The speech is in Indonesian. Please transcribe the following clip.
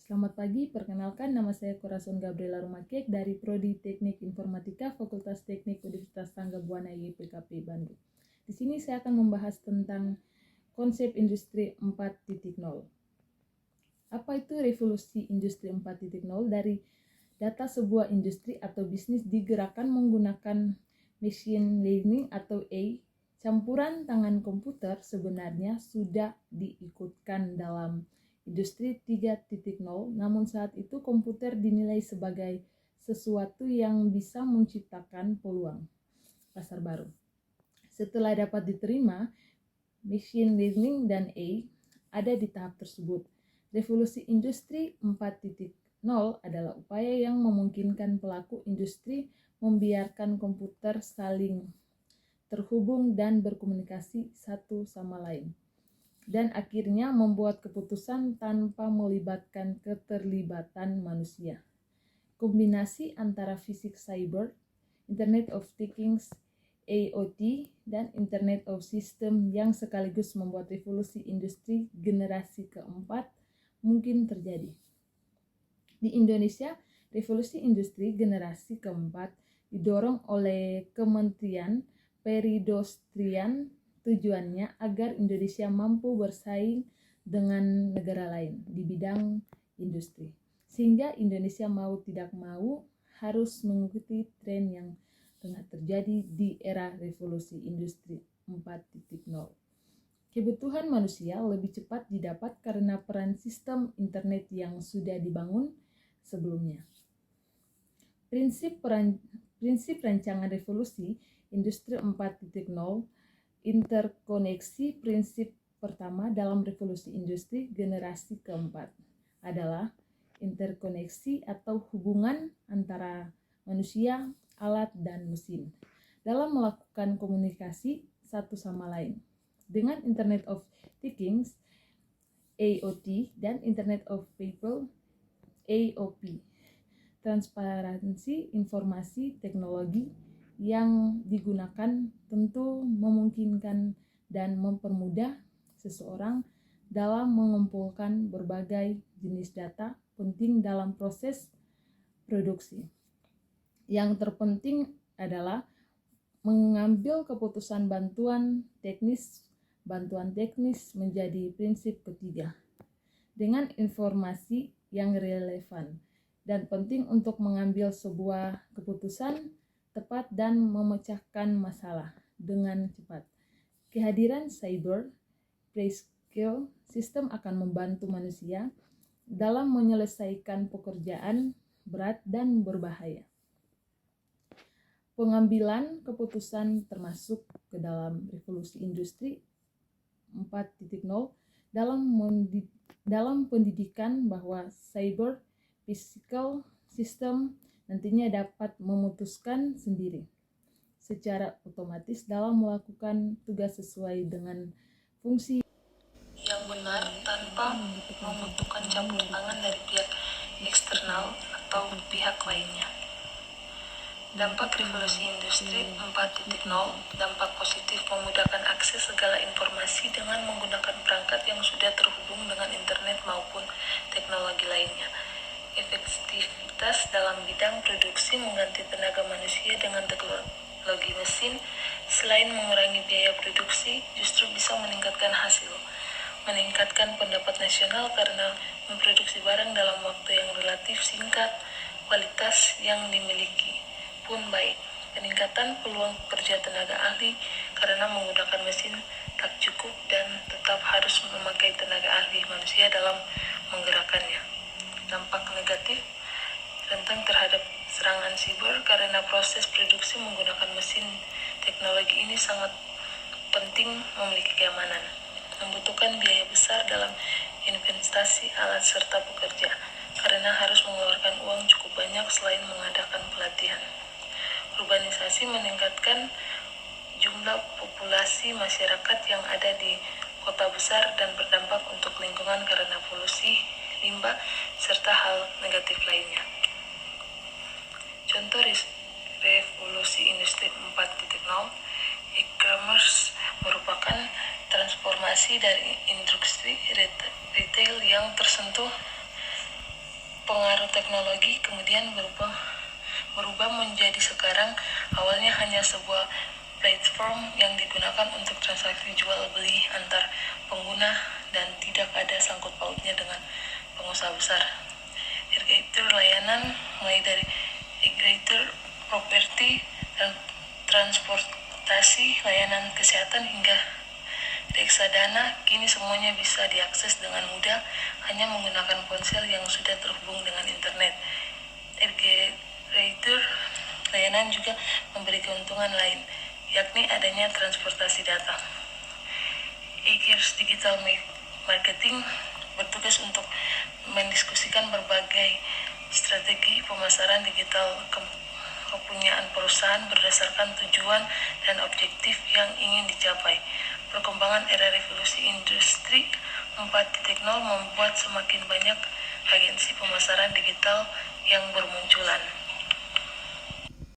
Selamat pagi, perkenalkan nama saya Corazon Gabriela Rumakek dari Prodi Teknik Informatika Fakultas Teknik Universitas Tangga Buana YPKP Bandung. Di sini saya akan membahas tentang konsep industri 4.0. Apa itu revolusi industri 4.0? Dari data sebuah industri atau bisnis digerakkan menggunakan machine learning atau AI, campuran tangan komputer sebenarnya sudah diikutkan dalam industri 3.0, namun saat itu komputer dinilai sebagai sesuatu yang bisa menciptakan peluang pasar baru. Setelah dapat diterima, machine learning dan AI ada di tahap tersebut. Revolusi industri 4.0 adalah upaya yang memungkinkan pelaku industri membiarkan komputer saling terhubung dan berkomunikasi satu sama lain, dan akhirnya membuat keputusan tanpa melibatkan keterlibatan manusia. Kombinasi antara fisik cyber, Internet of Things, IoT, dan Internet of System yang sekaligus membuat revolusi industri generasi keempat mungkin terjadi. Di Indonesia, revolusi industri generasi keempat didorong oleh Kementerian Perindustrian, tujuannya agar Indonesia mampu bersaing dengan negara lain di bidang industri. Sehingga Indonesia mau tidak mau harus mengikuti tren yang tengah terjadi di era revolusi industri 4.0. Kebutuhan manusia lebih cepat didapat karena peran sistem internet yang sudah dibangun sebelumnya. Prinsip rancangan revolusi industri 4.0 interkoneksi. Prinsip pertama dalam revolusi industri generasi keempat adalah interkoneksi atau hubungan antara manusia, alat, dan mesin dalam melakukan komunikasi satu sama lain. Dengan Internet of Things, IoT, dan Internet of People, AOP, transparansi informasi teknologi yang digunakan tentu memungkinkan dan mempermudah seseorang dalam mengumpulkan berbagai jenis data penting dalam proses produksi. Yang terpenting adalah mengambil keputusan bantuan teknis menjadi prinsip ketiga. Dengan informasi yang relevan dan penting untuk mengambil sebuah keputusan tepat dan memecahkan masalah dengan cepat. Kehadiran cyber prescale sistem akan membantu manusia dalam menyelesaikan pekerjaan berat dan berbahaya. Pengambilan keputusan termasuk ke dalam revolusi industri 4.0 dalam pendidikan, bahwa cyber physical system nantinya dapat memutuskan sendiri secara otomatis dalam melakukan tugas sesuai dengan fungsi yang benar tanpa membutuhkan campur tangan dari pihak eksternal atau pihak lainnya. Dampak revolusi industri 4.0, dampak positif memudahkan akses segala informasi dengan menggunakan perangkat yang sudah terhubung dengan internet maupun teknologi lainnya. Efektivitas dalam bidang produksi mengganti tenaga manusia dengan teknologi mesin, selain mengurangi biaya produksi, justru bisa meningkatkan hasil, meningkatkan pendapat nasional karena memproduksi barang dalam waktu yang relatif singkat, kualitas yang dimiliki pun baik. Peningkatan peluang kerja tenaga ahli karena menggunakan mesin tak cukup dan tetap harus memakai tenaga ahli manusia dalam menggerakkannya. Dampak negatif, rentan terhadap serangan siber karena proses produksi menggunakan mesin. Teknologi ini sangat penting memiliki keamanan, membutuhkan biaya besar dalam investasi alat serta pekerja karena harus mengeluarkan uang cukup banyak selain mengadakan pelatihan. Urbanisasi meningkatkan jumlah populasi masyarakat yang ada di kota besar dan berdampak untuk lingkungan karena polusi, limbah, serta hal negatif lainnya. Contoh revolusi industri 4.0, e-commerce merupakan transformasi dari industri retail yang tersentuh pengaruh teknologi kemudian berubah menjadi sekarang awalnya hanya sebuah platform yang digunakan untuk transaksi jual beli antar pengguna dan tidak ada sangkut pautnya dengan pengusaha besar. Aggregator layanan mulai dari aggregator properti dan transportasi, layanan kesehatan hingga reksadana, kini semuanya bisa diakses dengan mudah hanya menggunakan ponsel yang sudah terhubung dengan internet. Aggregator layanan juga memberi keuntungan lain, yakni adanya transportasi data. E-Gears Digital Marketing bertugas untuk mendiskusikan berbagai strategi pemasaran digital kepunyaan perusahaan berdasarkan tujuan dan objektif yang ingin dicapai. Perkembangan era revolusi industri 4.0 membuat semakin banyak agensi pemasaran digital yang bermunculan.